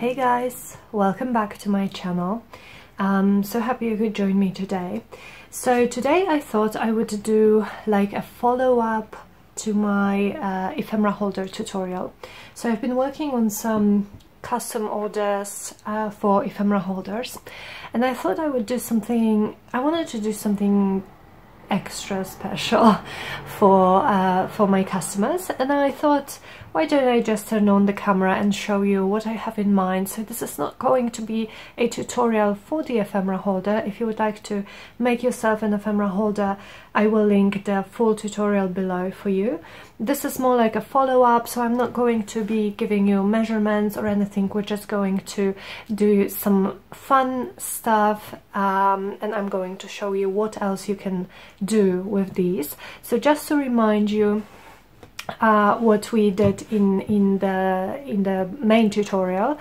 Hey guys, welcome back to my channel. So happy you could join me today. So today I thought I would do like a follow-up to my ephemera holder tutorial. So I've been working on some custom orders for ephemera holders, and I thought I would do something, I wanted to do something extra special for my customers, and I thought, why don't I just turn on the camera and show you what I have in mind. So this is not going to be a tutorial for the ephemera holder. If you would like to make yourself an ephemera holder, I will link the full tutorial below for you. This is more like a follow-up, so I'm not going to be giving you measurements or anything. We're just going to do some fun stuff, and I'm going to show you what else you can do with these. So just to remind you what we did in the main tutorial,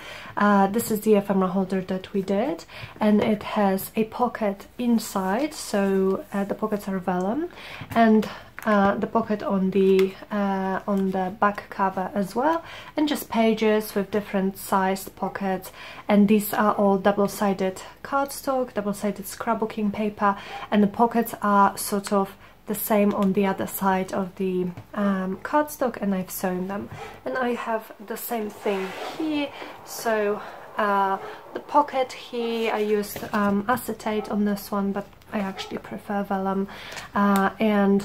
this is the ephemera holder that we did, and it has a pocket inside, so the pockets are vellum, and the pocket on the back cover as well, and just pages with different sized pockets. And these are all double-sided cardstock, double-sided scrapbooking paper, and the pockets are sort of the same on the other side of the cardstock, and I've sewn them. And I have the same thing here. So the pocket here, I used acetate on this one, but I actually prefer vellum, and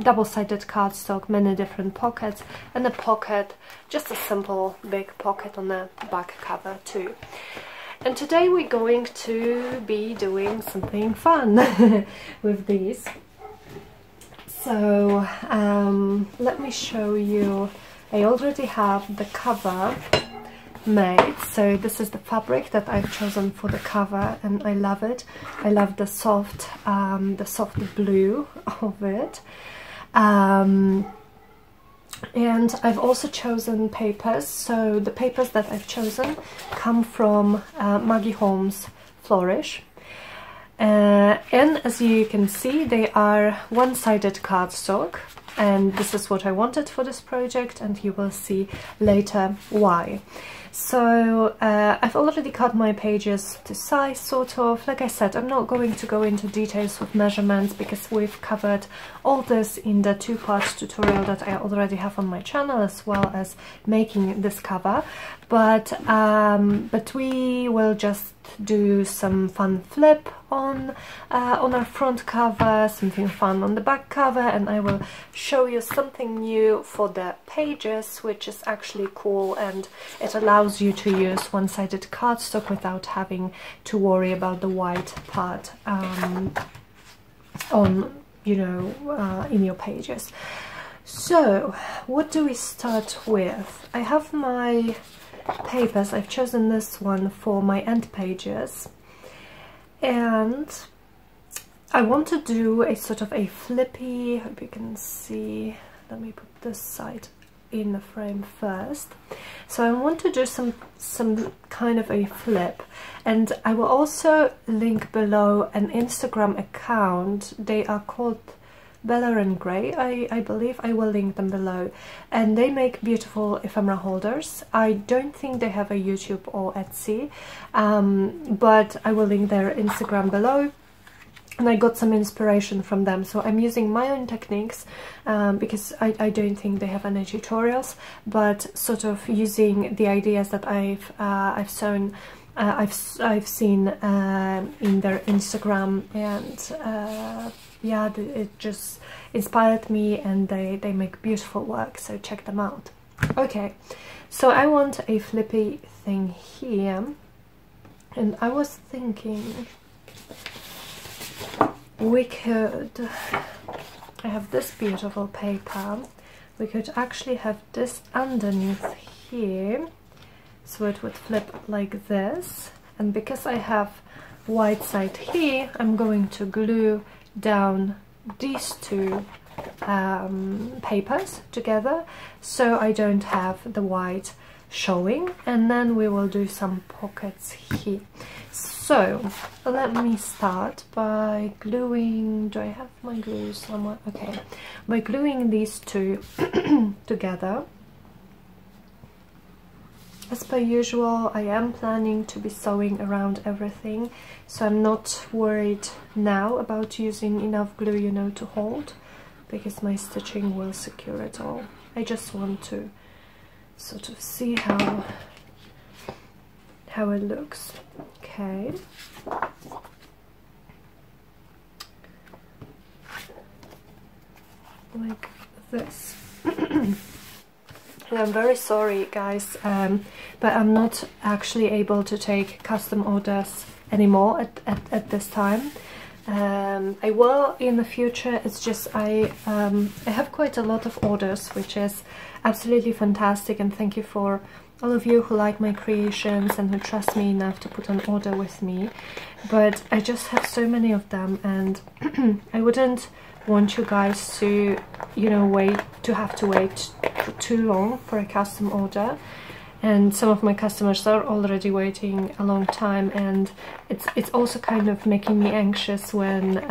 double-sided cardstock, many different pockets, and a pocket, just a simple big pocket on the back cover too. And today we're going to be doing something fun with these. So let me show you. I already have the cover made. So this is the fabric that I've chosen for the cover, and I love it. I love the soft blue of it. And I've also chosen papers. So the papers that I've chosen come from Maggie Holmes Flourish. And as you can see, they are one-sided cardstock, and this is what I wanted for this project, and you will see later why. So I've already cut my pages to size, sort of. Like I said, I'm not going to go into details with measurements because we've covered all this in the two-part tutorial that I already have on my channel, as well as making this cover. But we will just do some fun flip on our front cover, something fun on the back cover, and I will show you something new for the pages, which is actually cool, and it allows you to use one-sided cardstock without having to worry about the white part on, you know, in your pages. So what do we start with? I have my papers. I've chosen this one for my end pages, and I want to do a sort of a flippy, hope you can see, let me put this side in the frame first. So I want to do some kind of a flip, and I will also link below an Instagram account. They are called Bella and Grey, I believe. I will link them below, and they make beautiful ephemera holders. I don't think they have a YouTube or Etsy, but I will link their Instagram below, and I got some inspiration from them. So I'm using my own techniques because I don't think they have any tutorials, but sort of using the ideas that I've sewn, I've seen in their Instagram, and yeah, it just inspired me, and they make beautiful work, so check them out. Okay, so I want a flippy thing here, and I was thinking we could, I have this beautiful paper, we could actually have this underneath here, so it would flip like this, and because I have white side here, I'm going to glue down these two papers together so I don't have the white showing, and then we will do some pockets here. So let me start by gluing, do I have my glue somewhere? Okay, by gluing these two together. as per usual, I am planning to be sewing around everything, so I'm not worried now about using enough glue, you know, to hold, because my stitching will secure it all. I just want to sort of see how it looks. Okay. Like this. I'm very sorry, guys, but I'm not actually able to take custom orders anymore at this time. I will in the future. It's just I have quite a lot of orders, which is absolutely fantastic, and thank you for all of you who like my creations and who trust me enough to put an order with me. But I just have so many of them, and I wouldn't want you guys to, you know, have to wait for too long for a custom order. And some of my customers are already waiting a long time, and it's also kind of making me anxious when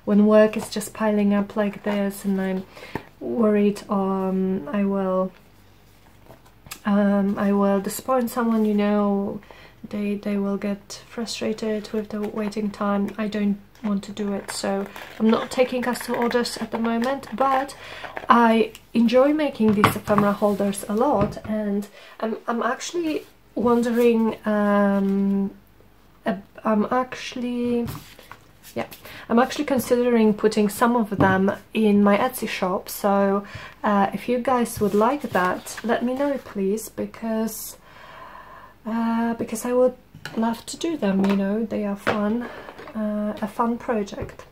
work is just piling up like this, and I'm worried I will disappoint someone, you know. They will get frustrated with the waiting time. I don't want to do it, so I'm not taking custom orders at the moment, but I enjoy making these ephemera holders a lot, and I'm actually wondering, I'm actually considering putting some of them in my Etsy shop. So if you guys would like that, let me know, please, because I would love to do them, you know. They are fun, a fun project.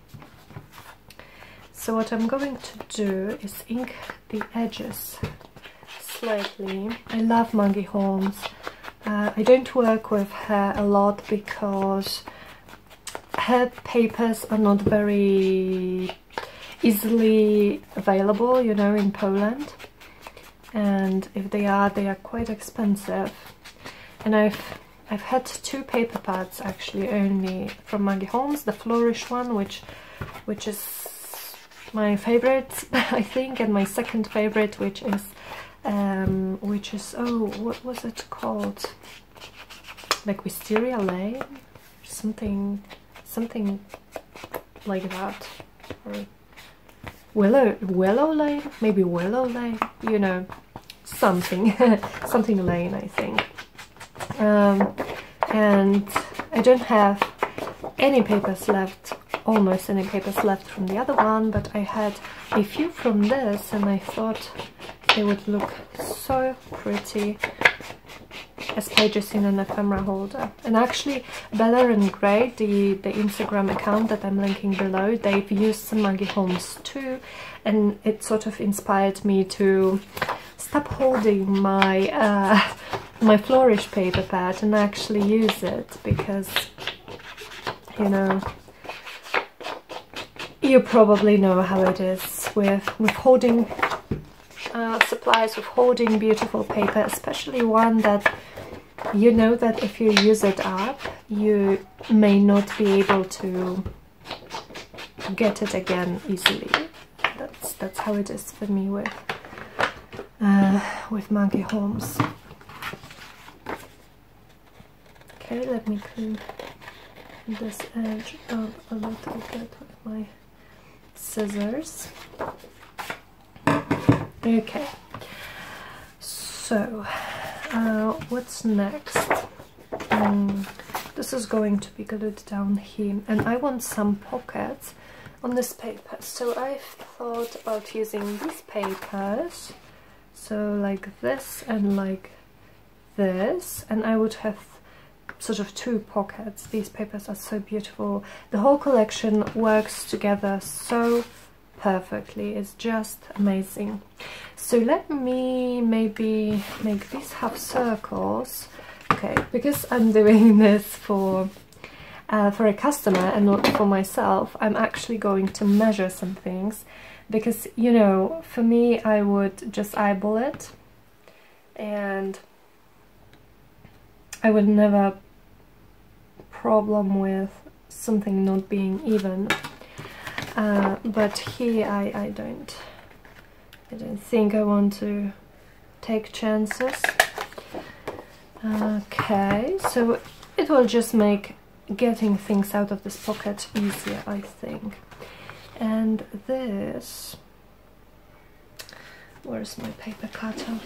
So what I'm going to do is ink the edges slightly. I love Maggie Holmes. I don't work with her a lot because her papers are not very easily available, you know, in Poland, and if they are quite expensive. And I've had 2 paper pads actually only from Maggie Holmes, the Flourish one, which is my favorite, I think, and my second favorite, which is oh, what was it called? Like Wisteria Lane, something like that, or Willow Lane, maybe Willow Lane, you know, something something Lane, I think. And I don't have any papers left, almost any papers left from the other one, but I had a few from this, and I thought they would look so pretty as pages in an ephemera holder. And actually, Bella and Grey, the Instagram account that I'm linking below, they've used some Maggie Holmes too, and it sort of inspired me to stop holding my my Flourish paper pad and actually use it, because, you know, you probably know how it is with holding supplies, with holding beautiful paper, especially one that you know that if you use it up, you may not be able to get it again easily. That's how it is for me with Maggie Holmes. Okay, let me clean this edge up a little bit with my scissors. Okay, so what's next? This is going to be glued down here, and I want some pockets on this paper, so I've thought about using these papers, so like this and like this, and I would have sort of 2 pockets. These papers are so beautiful. The whole collection works together so perfectly. It's just amazing. So let me maybe make these half circles. Okay, because I'm doing this for a customer and not for myself, I'm actually going to measure some things, because, you know, for me, I would just eyeball it and I would never problem with something not being even, but here I don't think I want to take chances. Okay, so it will just make getting things out of this pocket easier, I think. And this, where's my paper cutter?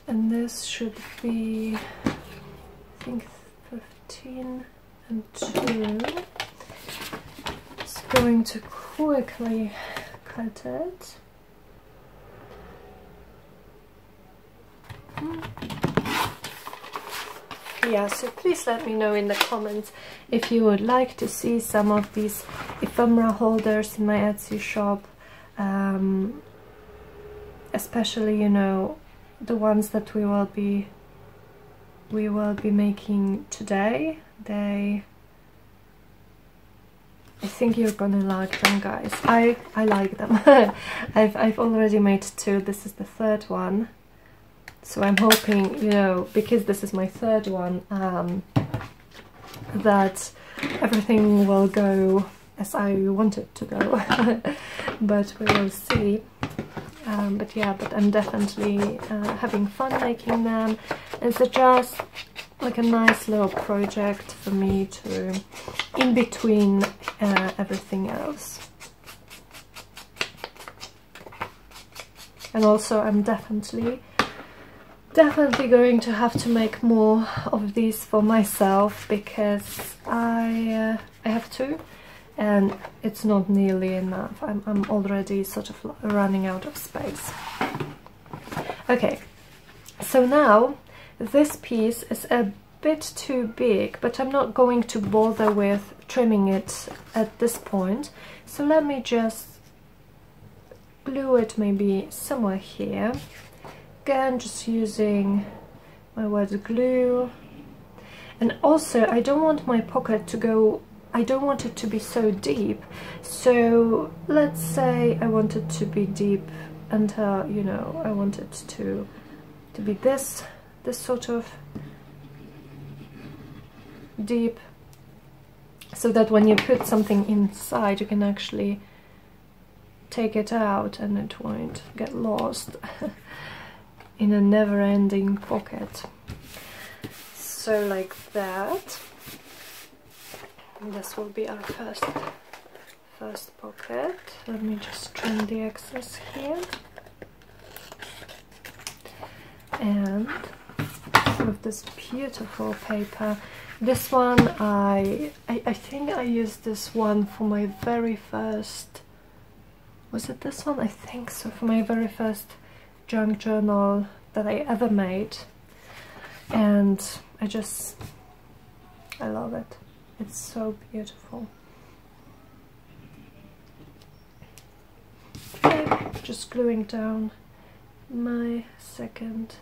And this should be, I think, 15 and 2. Just going to quickly cut it. Yeah, so please let me know in the comments if you would like to see some of these ephemera holders in my Etsy shop, especially, you know, the ones that we will be making today. I think you're gonna like them, guys. I like them. I've already made 2. This is the 3rd one. So I'm hoping, you know, because this is my 3rd one, that everything will go as I want it to go. But we will see. But yeah, but I'm definitely having fun making them. It's just like a nice little project for me to, in between everything else. And also I'm definitely going to have to make more of these for myself, because I have 2 and it's not nearly enough. I'm already sort of running out of space. Okay, so now this piece is a bit too big, but I'm not going to bother with trimming it at this point. So let me just glue it maybe somewhere here. Again, just using my wet glue. And also, I don't want my pocket to go, I don't want it to be so deep. So let's say I want it to be deep until, you know, I want it to be this sort of deep, so that when you put something inside, you can actually take it out and it won't get lost in a never-ending pocket. So like that. And this will be our first pocket. Let me just trim the excess here. And with this beautiful paper. This one, I think I used this one for my very first, was it this one? I think so, for my very first junk journal that I ever made. And I love it. It's so beautiful. Okay, just gluing down my second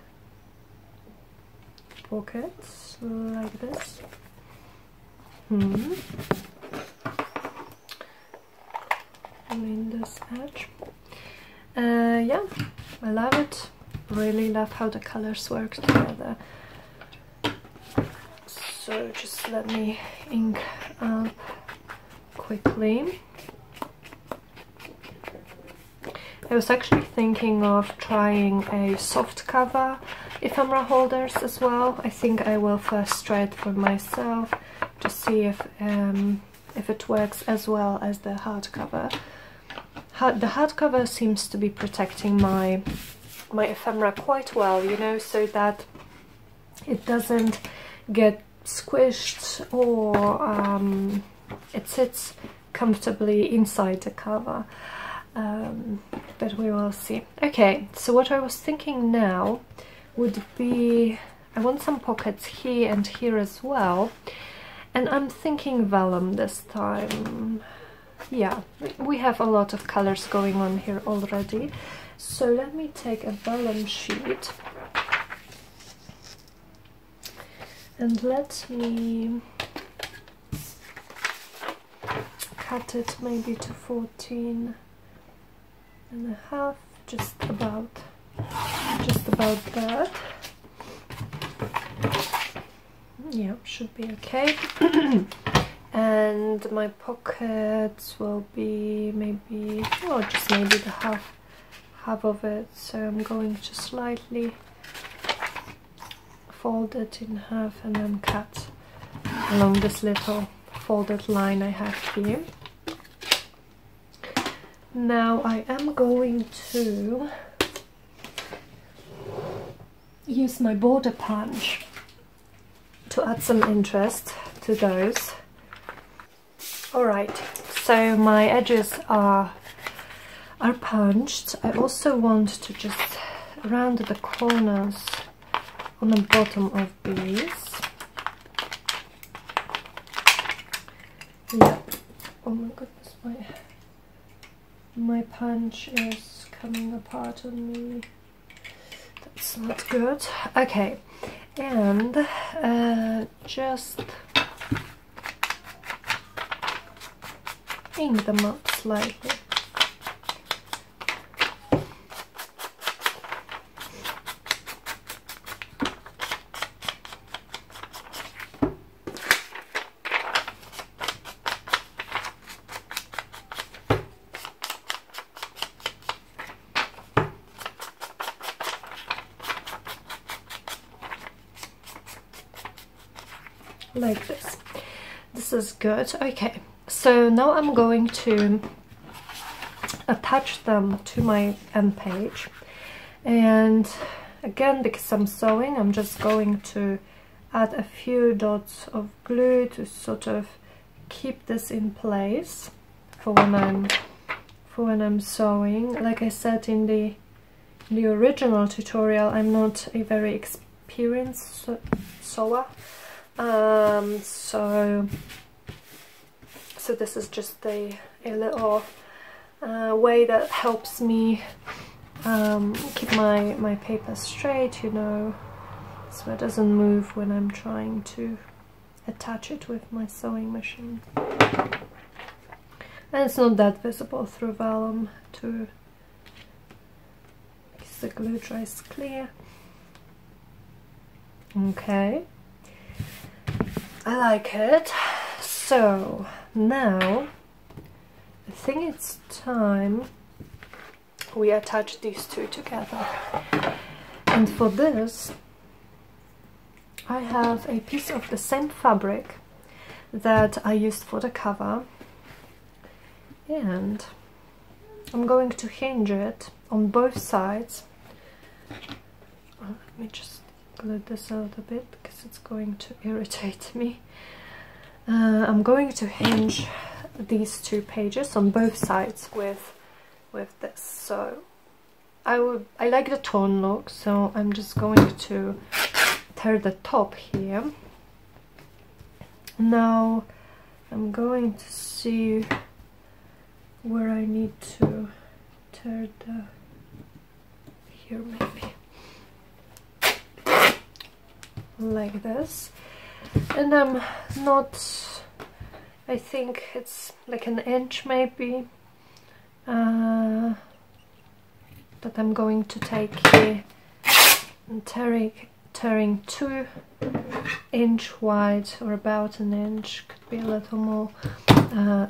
pockets like this. And this edge. Yeah, I love it. Really love how the colors work together. So just let me ink up quickly. I was actually thinking of trying a soft cover ephemera holders as well. I think I will first try it for myself to see if it works as well as the hardcover. The hardcover seems to be protecting my ephemera quite well, you know, so that it doesn't get squished or it sits comfortably inside the cover. But we will see. Okay, so what I was thinking now would be, I want some pockets here and here as well, and I'm thinking vellum this time. Yeah, we have a lot of colors going on here already, so let me take a vellum sheet and let me cut it maybe to 14 and a half, just about that. Yeah, should be okay. And my pockets will be maybe, oh, just maybe the half of it, so I'm going to slightly fold it in half and then cut along this little folded line I have here. Now I am going to use my border punch to add some interest to those. Alright, so my edges are punched. I also want to just round the corners on the bottom of these. Yeah. Oh my goodness, my punch is coming apart on me. That's not good. Okay, and just ink them up slightly. Like this. This is good. Okay, so now I'm going to attach them to my end page, and again, because I'm sewing, I'm just going to add a few dots of glue to sort of keep this in place for when I'm sewing. Like I said in the original tutorial, I'm not a very experienced sewer. So this is just a little way that helps me keep my paper straight, you know, so it doesn't move when I'm trying to attach it with my sewing machine. And it's not that visible through vellum too, because the glue dries clear. Okay. I like it. So now I think it's time we attach these two together. And for this I have a piece of the same fabric that I used for the cover, and I'm going to hinge it on both sides. Let me just glue this out a bit because it's going to irritate me. I'm going to hinge these two pages on both sides with this. So I like the torn look, so I'm just going to tear the top here. Now I'm going to see where I need to tear the, here maybe, like this. And I'm not, I think it's like an inch maybe that I'm going to take here, and tearing 2 inch wide, or about an inch, could be a little more,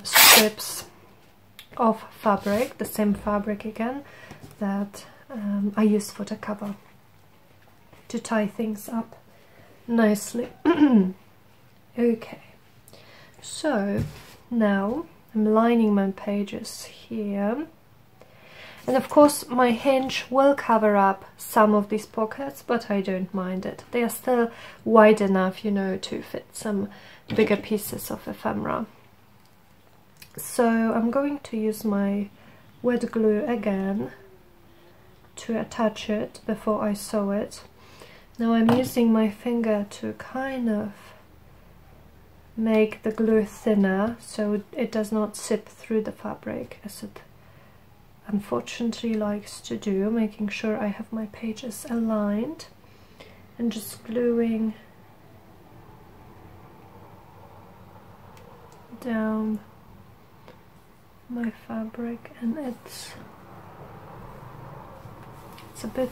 strips of fabric, the same fabric again that I used for the cover, to tie things up nicely. Okay, so now I'm lining my pages here, and of course my hinge will cover up some of these pockets, but I don't mind it. They are still wide enough, you know, to fit some bigger pieces of ephemera. So I'm going to use my wet glue again to attach it before I sew it. Now I'm using my finger to kind of make the glue thinner so it does not seep through the fabric, as it unfortunately likes to do, making sure I have my pages aligned, and just gluing down my fabric. And it's a bit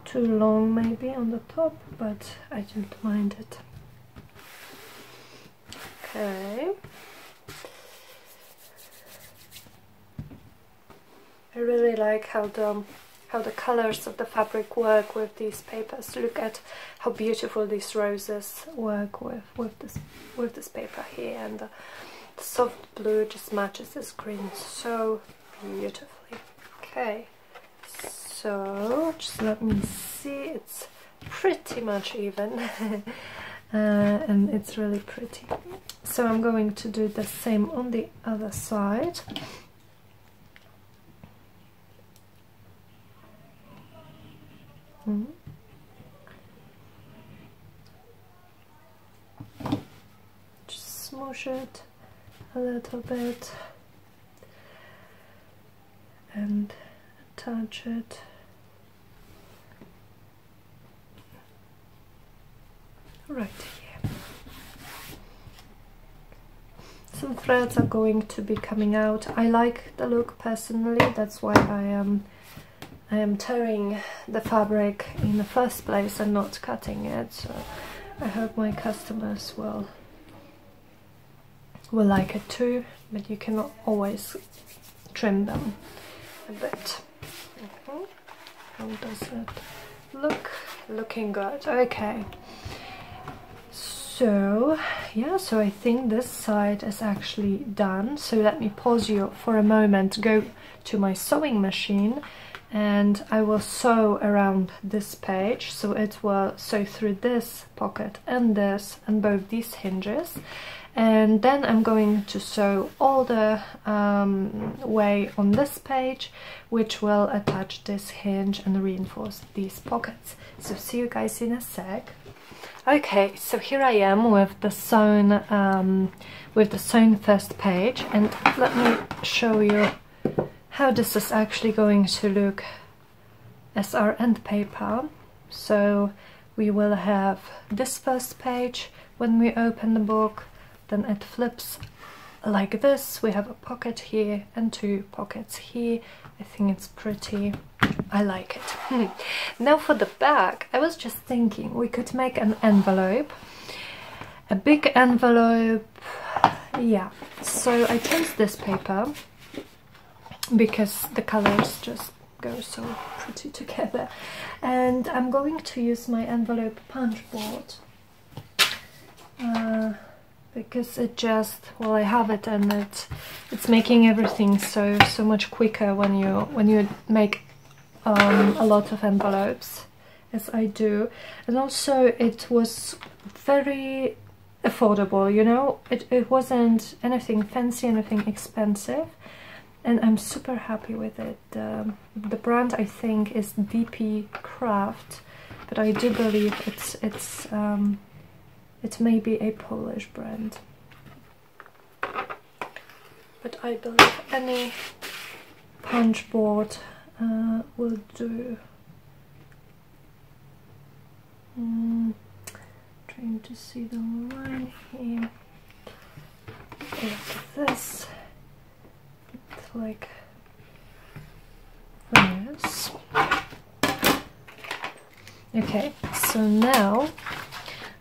too long maybe on the top, but I don't mind it. Okay. I really like how the colors of the fabric work with these papers. Look at how beautiful these roses work with this paper here, and the soft blue just matches this green so beautifully. Okay, so just let me see, it's pretty much even. And it's really pretty. So I'm going to do the same on the other side. Just smoosh it a little bit and attach it. Right here. Some threads are going to be coming out. I like the look personally, that's why I am tearing the fabric in the first place and not cutting it. So I hope my customers will like it too, but you cannot always trim them a bit. How does it look? Looking good. Okay. So yeah, so I think this side is actually done. So let me pause you for a moment, go to my sewing machine, and I will sew around this page. So it will sew through this pocket and this and both these hinges, and then I'm going to sew all the way on this page, which will attach this hinge and reinforce these pockets. So see you guys in a sec. Okay, so here I am with the sewn first page, and let me show you how this is actually going to look as our end paper. So we will have this first page when we open the book, then it flips like this. We have a pocket here and two pockets here. I think it's pretty. I like it. Now for the back, I was just thinking we could make an envelope, a big envelope. Yeah, so I chose this paper because the colors just go so pretty together, and I'm going to use my envelope punch board because it just, well, I have it, and it's making everything so much quicker when you make a lot of envelopes, as I do. And also it was very affordable, you know, it wasn't anything fancy, anything expensive, and I'm super happy with it. The brand I think is DP Craft, but I do believe it may be a Polish brand, but I believe any punch board will do. Trying to see the line here. Like this. It's like this. Okay, so now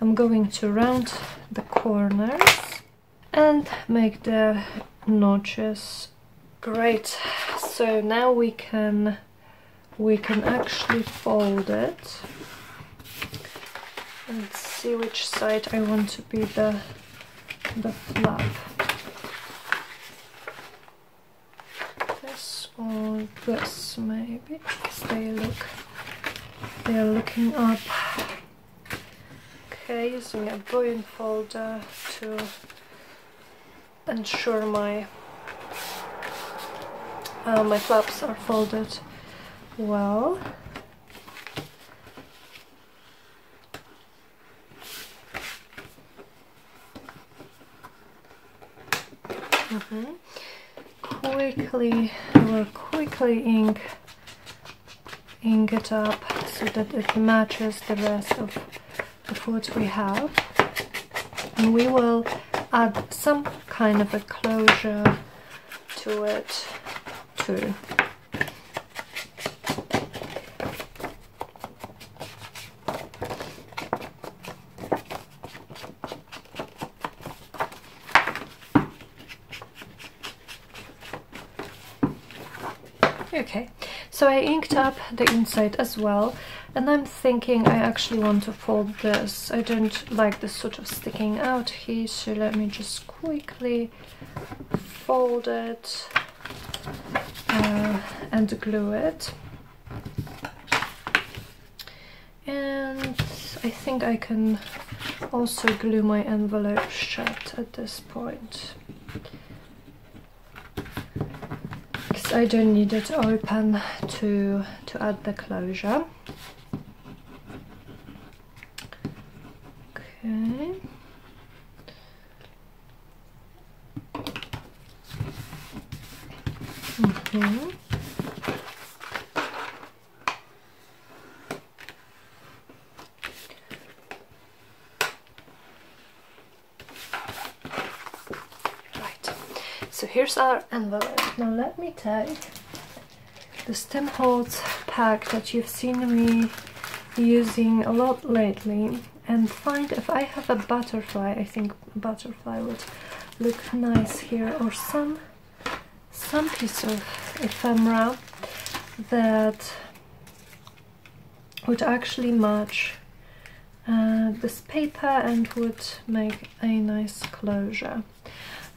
I'm going to round the corners and make the notches. Great. So now we can actually fold it and see which side I want to be the flap. This or this maybe, because they are looking up. Okay, using a booking folder to ensure my my flaps are folded well. I will quickly ink it up so that it matches the rest of what we have, and we will add some kind of a closure to it too. Okay, so I inked up the inside as well, and I'm thinking I actually want to fold this. I don't like this sort of sticking out here, so let me just quickly fold it and glue it. And I think I can also glue my envelope shut at this point, because I don't need it open to add the closure. Okay. So here's our envelope. Now let me take the Tim Holtz pack that you've seen me using a lot lately and find if I have a butterfly. I think butterfly would look nice here, or some piece of ephemera that would actually match this paper and would make a nice closure.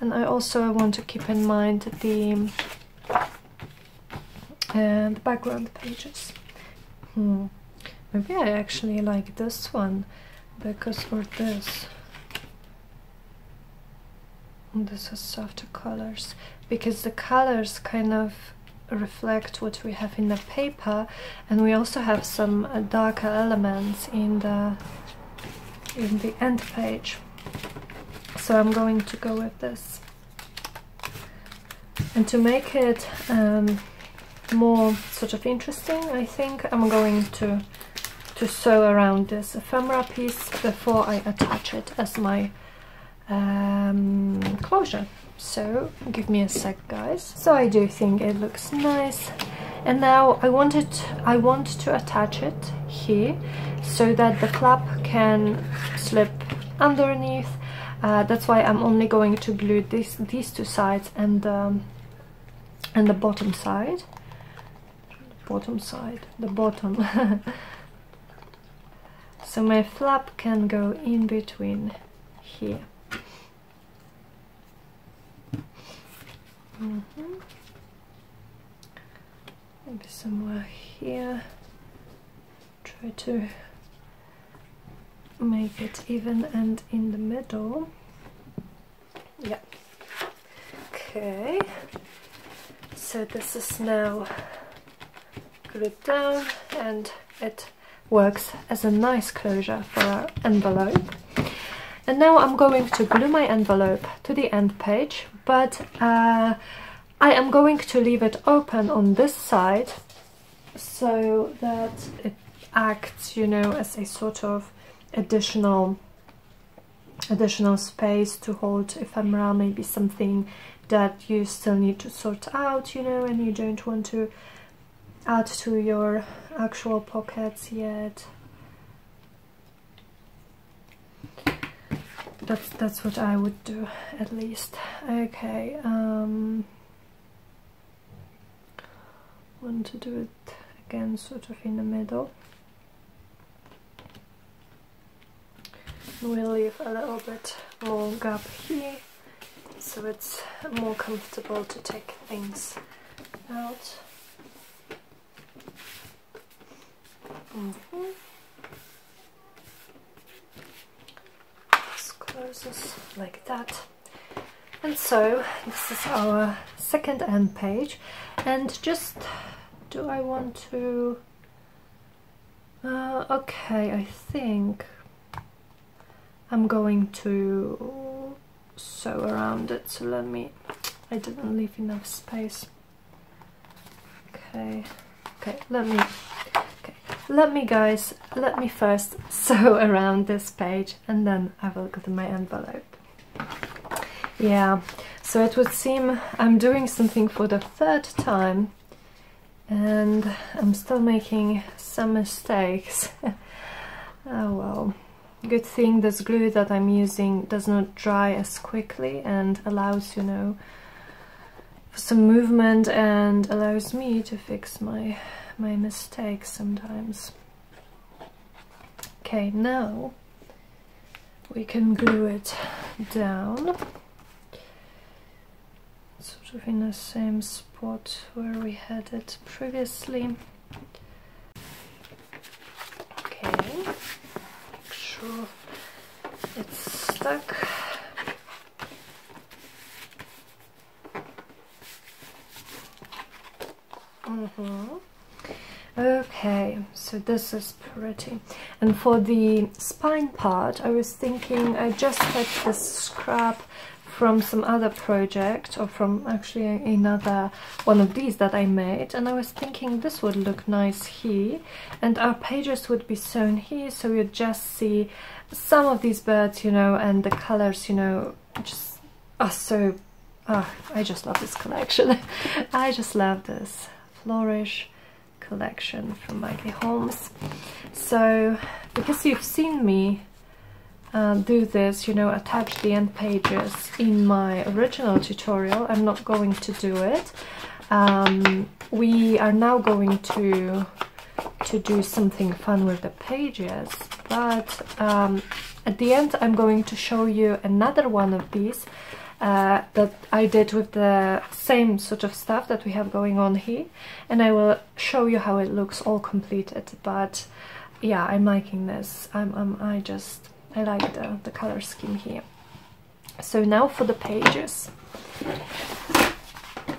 And I also want to keep in mind the background pages. Maybe I actually like this one, because or this has softer colors, because the colors kind of reflect what we have in the paper, and we also have some darker elements in the end page. So I'm going to go with this. And to make it more sort of interesting, I think I'm going to sew around this ephemera piece before I attach it as my closure. So give me a sec, guys. So I do think it looks nice, and now I want to attach it here so that the flap can slip underneath. That's why I'm only going to glue these two sides and the bottom side. The bottom. So my flap can go in between here. Maybe somewhere here. Try to make it even and in the middle. Yeah. Okay. So this is now glued down, and it works as a nice closure for our envelope. And now I'm going to glue my envelope to the end page, but I am going to leave it open on this side so that it acts, you know, as a sort of additional space to hold ephemera, maybe something that you still need to sort out, you know, and you don't want to add to your actual pockets yet. That's what I would do, at least. Okay, want to do it again sort of in the middle. We'll leave a little bit more gap here, so it's more comfortable to take things out. This closes like that. And so this is our second end page, and just do I want to okay, I think I'm going to sew around it, so I didn't leave enough space. Okay, let me first sew around this page, and then I will glue my envelope. Yeah, so it would seem I'm doing something for the third time and I'm still making some mistakes. Oh well. Good thing this glue that I'm using does not dry as quickly and allows, you know, some movement and allows me to fix my mistakes sometimes. Okay, now we can glue it down, sort of in the same spot where we had it previously. Okay, make sure it's stuck. Okay, so this is pretty. And for the spine part, I was thinking I just had this scrap from some other project, or from actually another one of these that I made, and I was thinking this would look nice here, and our pages would be sewn here, so you'd just see some of these birds, you know, and the colors, you know, just are so... I just love this collection. I just love this Flourish collection from Maggie Holmes. So because you've seen me do this, you know, attach the end pages in my original tutorial, I'm not going to do it. We are now going to do something fun with the pages, but at the end I'm going to show you another one of these that I did with the same sort of stuff that we have going on here, and I will show you how it looks all completed. But yeah, I'm liking this. I like the color scheme here. So now for the pages.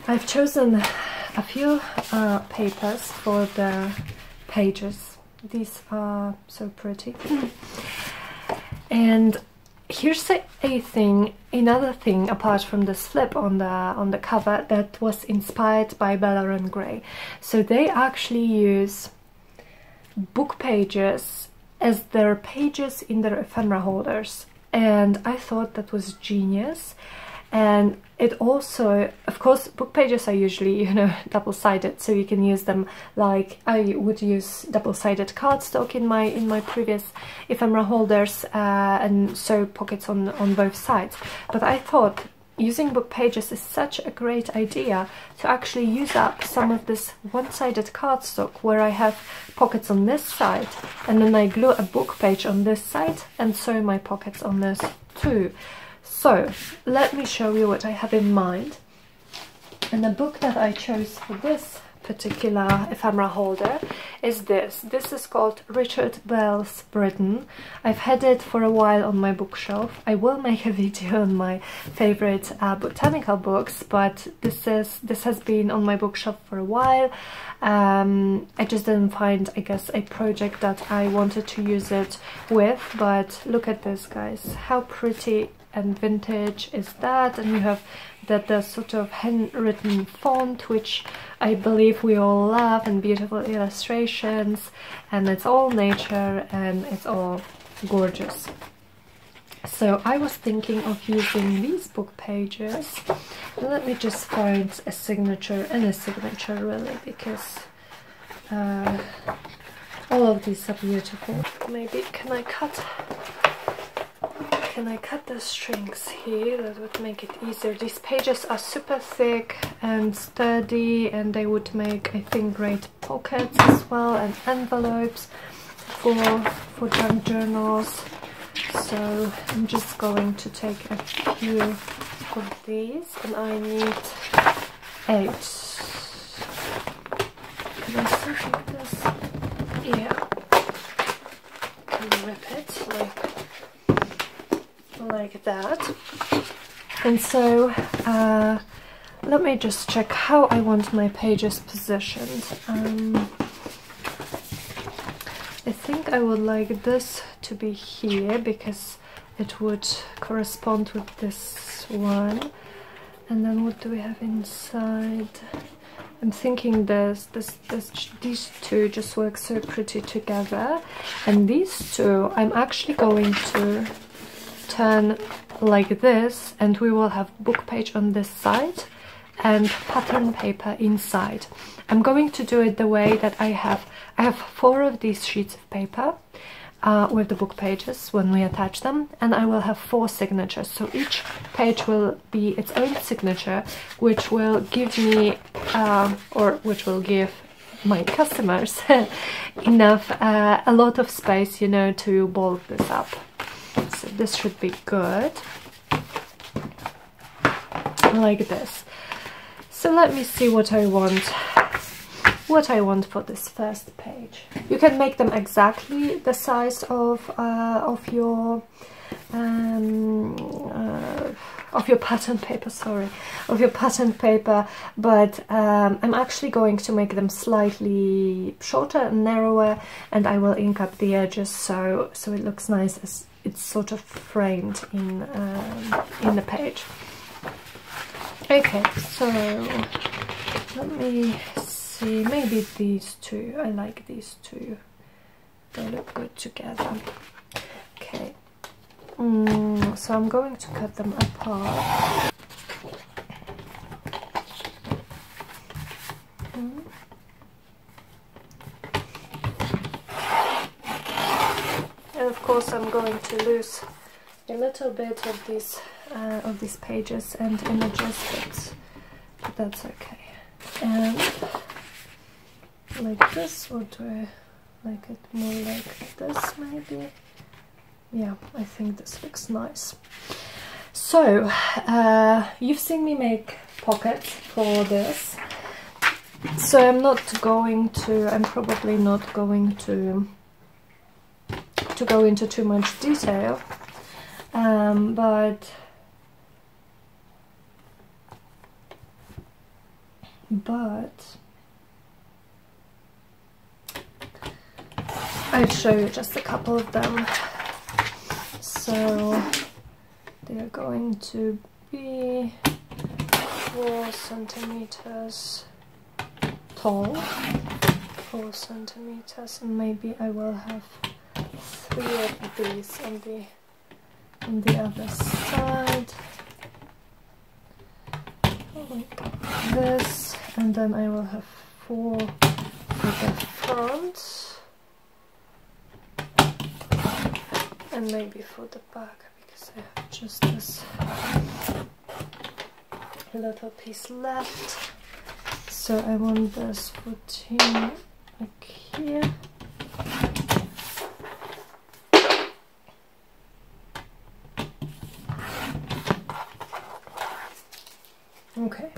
I've chosen a few papers for the pages. These are so pretty. And here's another thing apart from this flip on the cover that was inspired by Bella and Gray. So they actually use book pages as their pages in their ephemera holders, and I thought that was genius. And it also, of course, book pages are usually, you know, double-sided, so you can use them like I would use double-sided cardstock in my previous ephemera holders, and sew pockets on both sides. But I thought using book pages is such a great idea to actually use up some of this one-sided cardstock where I have pockets on this side, and then I glue a book page on this side and sew my pockets on this too. So let me show you what I have in mind. And the book that I chose for this particular ephemera holder is this. This is called Richard Bell's Britain. I've had it for a while on my bookshelf. I will make a video on my favorite botanical books, but this has been on my bookshelf for a while. I just didn't find, I guess, a project that I wanted to use it with. But look at this, guys, how pretty and vintage is that. And you have the sort of handwritten font, which I believe we all love, and beautiful illustrations, and it's all nature and it's all gorgeous. So I was thinking of using these book pages. Let me just find a signature, and a signature really, because all of these are beautiful. Maybe can I cut the strings here? That would make it easier. These pages are super thick and sturdy, and they would make, I think, great pockets as well, and envelopes for junk journals. So I'm just going to take a few of these, and I need 8. Can I still take this? Yeah. Can rip it like that. And so let me just check how I want my pages positioned. I think I would like this to be here because it would correspond with this one. And then what do we have inside? I'm thinking these two just work so pretty together, and these two I'm actually going to turn like this, and we will have book page on this side and pattern paper inside. I'm going to do it the way that I have 4 of these sheets of paper. with the book pages when we attach them, and I will have 4 signatures. So each page will be its own signature, which will give me, or which will give my customers enough, a lot of space, you know, to bulk this up. So this should be good, like this. So let me see what I want for this first page. You can make them exactly the size of your pattern paper, but I'm actually going to make them slightly shorter and narrower, and I will ink up the edges so it looks nice as it's sort of framed in the page. Okay, so let me see, maybe these two. I like these two, they look good together. Okay, so I'm going to cut them apart. And of course I'm going to lose a little bit of these pages and images, but that's okay. And like this, or do I like it more like this maybe? Yeah, I think this looks nice. So you've seen me make pockets for this, so I'm probably not going to go into too much detail, but I'll show you just a couple of them. So they are going to be 4 centimeters tall, 4 centimeters, and maybe I will have 3 of these on the other side, like this, and then I will have 4 for the front, and maybe for the back, because I have just this little piece left. So I want this 14 like here. Okay,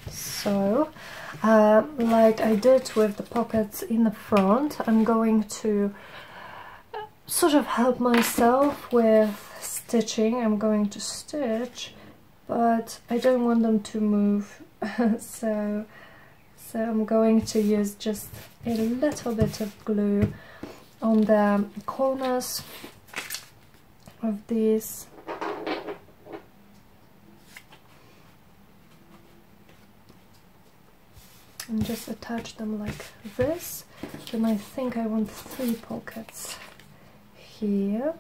so like I did with the pockets in the front, I'm going to sort of help myself with stitching. I'm going to stitch, but I don't want them to move, so I'm going to use just a little bit of glue on the corners of these. And just attach them like this. Then I think I want 3 pockets here.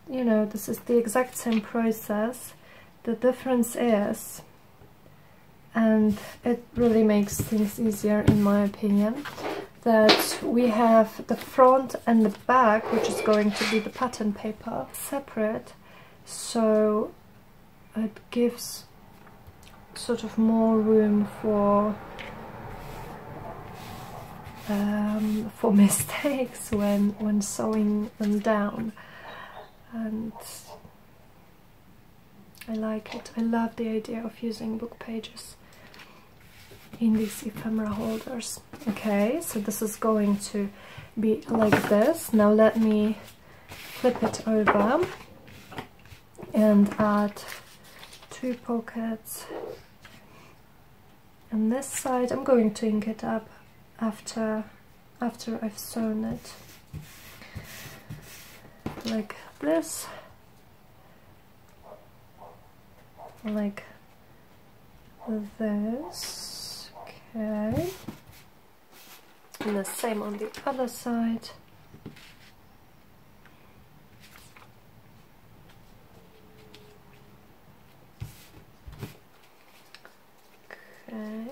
You know, this is the exact same process. The difference is, and it really makes things easier in my opinion, that we have the front and the back, which is going to be the pattern paper, separate, so it gives sort of more room for mistakes when sewing them down, and I like it. I love the idea of using book pages in these ephemera holders. Okay, so this is going to be like this. Now let me flip it over and add 2 pockets. And this side, I'm going to ink it up after I've sewn it, like this, like this. Okay, and the same on the other side. Okay.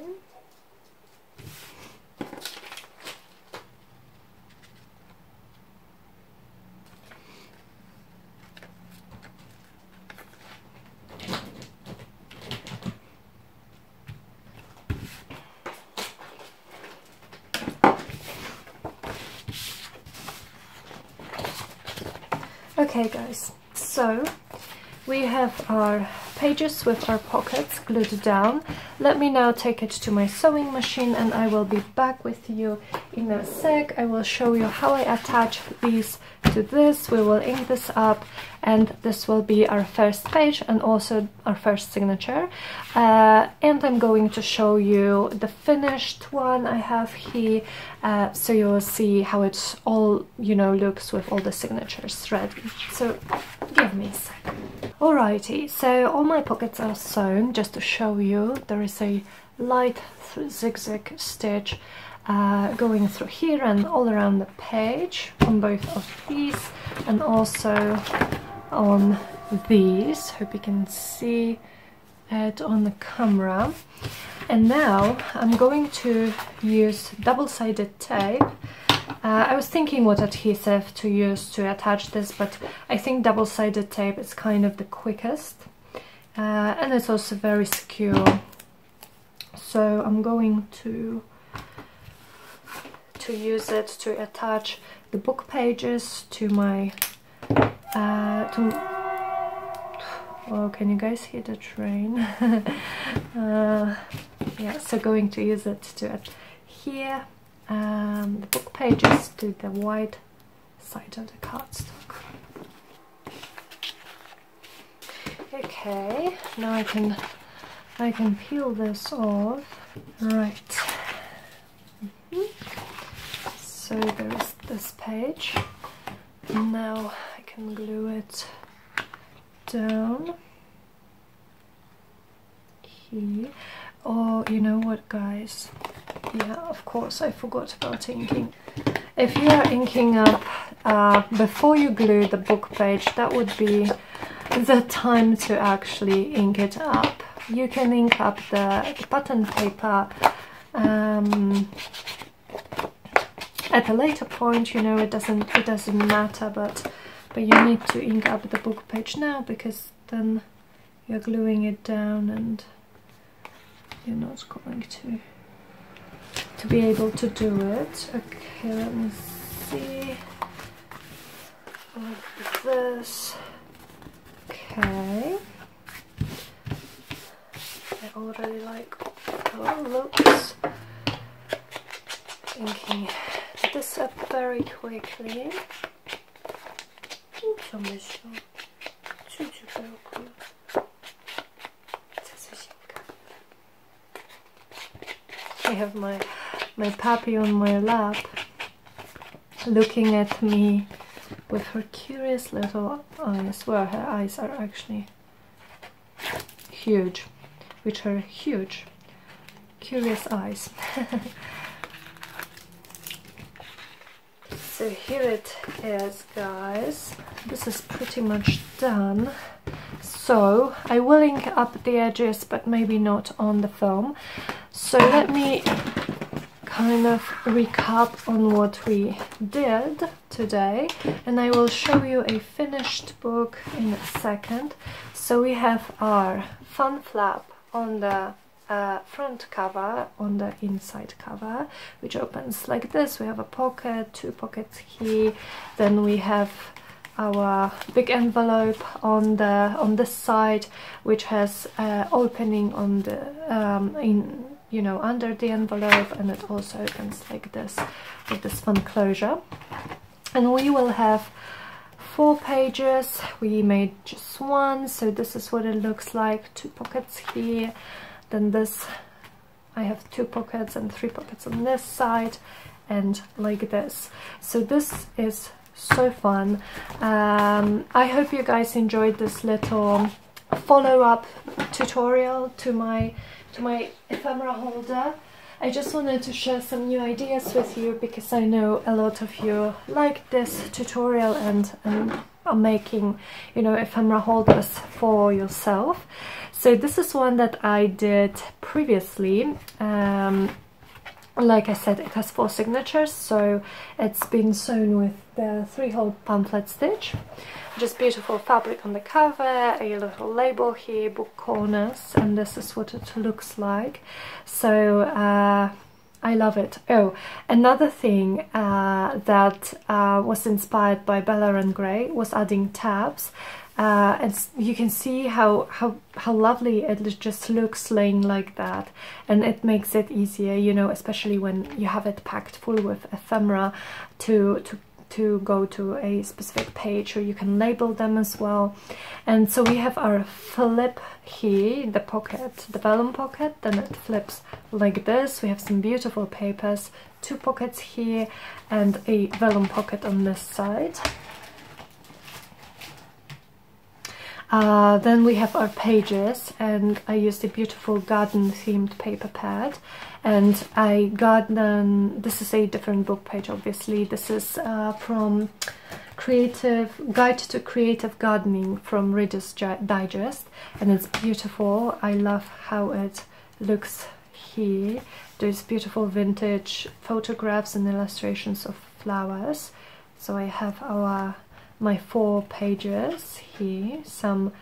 Okay guys, so we have our pages with our pockets glued down. Let me now take it to my sewing machine and I will be back with you in a sec. I will show you how I attach these to this. We will ink this up and this will be our first page and also our first signature. And I'm going to show you the finished one I have here, so you will see how it's all, you know, looks with all the signatures ready. So give me a second. Alrighty, so all my pockets are sewn. Just to show you, there is a light zigzag stitch going through here and all around the page on both of these and also on these. Hope you can see it on the camera. And now I'm going to use double-sided tape. I was thinking what adhesive to use to attach this, but I think double-sided tape is kind of the quickest, and it's also very secure. So I'm going to use it to attach the book pages to my oh, can you guys hear the train? Yeah, so going to use it to adhere the book pages to the white side of the cardstock. Okay, now I can peel this off. Right. So there is this page. And now I can glue it down here. Oh, you know what, guys? Yeah, of course, I forgot about inking. If you are inking up before you glue the book page, that would be the time to actually ink it up. You can ink up the pattern paper at a later point, you know, it doesn't matter, but you need to ink up the book page now, because then you're gluing it down and you're not going to be able to do it. Okay, let me see. Like this. Okay. I already like how it looks. Inking this up very quickly. I have my puppy on my lap looking at me with her curious little eyes. Well, her eyes are actually huge, which are huge, curious eyes. So here it is, guys. This is pretty much done. So I will ink up the edges, but maybe not on the foam. So let me kind of recap on what we did today, and I will show you a finished book in a second. So we have our fun flap on the front cover, on the inside cover, which opens like this. We have a pocket, two pockets here. Then we have our big envelope on this side, which has opening on the you know, under the envelope, and it also opens like this with this fun closure. And we will have 4 pages. We made just one, so this is what it looks like. 2 pockets here. Then this, I have 2 pockets and 3 pockets on this side, and like this. So this is so fun. I hope you guys enjoyed this little follow-up tutorial to my ephemera holder. I just wanted to share some new ideas with you, because I know a lot of you like this tutorial and are making, you know, ephemera holders for yourself. So this is one that I did previously. Like I said, it has 4 signatures, so it's been sewn with the 3-hole pamphlet stitch. Just beautiful fabric on the cover, a little label here, book corners, and this is what it looks like. So I love it. Oh, another thing that was inspired by Bella and Grey was adding tabs. And you can see how lovely it just looks laying like that, and it makes it easier, you know, especially when you have it packed full with ephemera to go to a specific page, or you can label them as well. And so we have our flip here, the pocket, the vellum pocket, then it flips like this. We have some beautiful papers, 2 pockets here and a vellum pocket on this side. Then we have our pages, and I used a beautiful garden themed paper pad, and I got them. This is a different book page, obviously. This is from Guide to Creative Gardening from Reader's Digest, and it's beautiful. I love how it looks here. There's beautiful vintage photographs and illustrations of flowers. So I have my 4 pages here. Some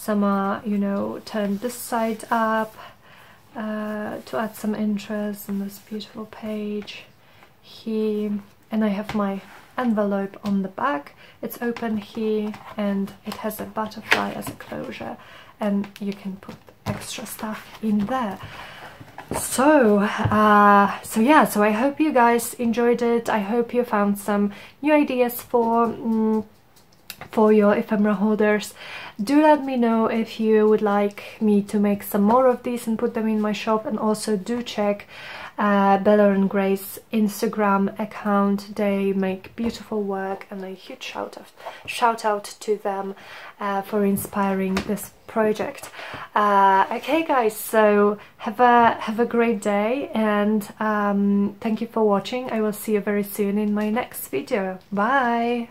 are, you know, turned this side up to add some interest in this beautiful page here. And I have my envelope on the back. It's open here, and it has a butterfly as a closure, and you can put extra stuff in there. So yeah, so I hope you guys enjoyed it. I hope you found some new ideas for your ephemera holders. Do let me know if you would like me to make some more of these and put them in my shop, and also do check Bella and Grey's Instagram account. They make beautiful work, and a huge shout out to them for inspiring this project. Okay guys, so have a great day, and thank you for watching. I will see you very soon in my next video. Bye.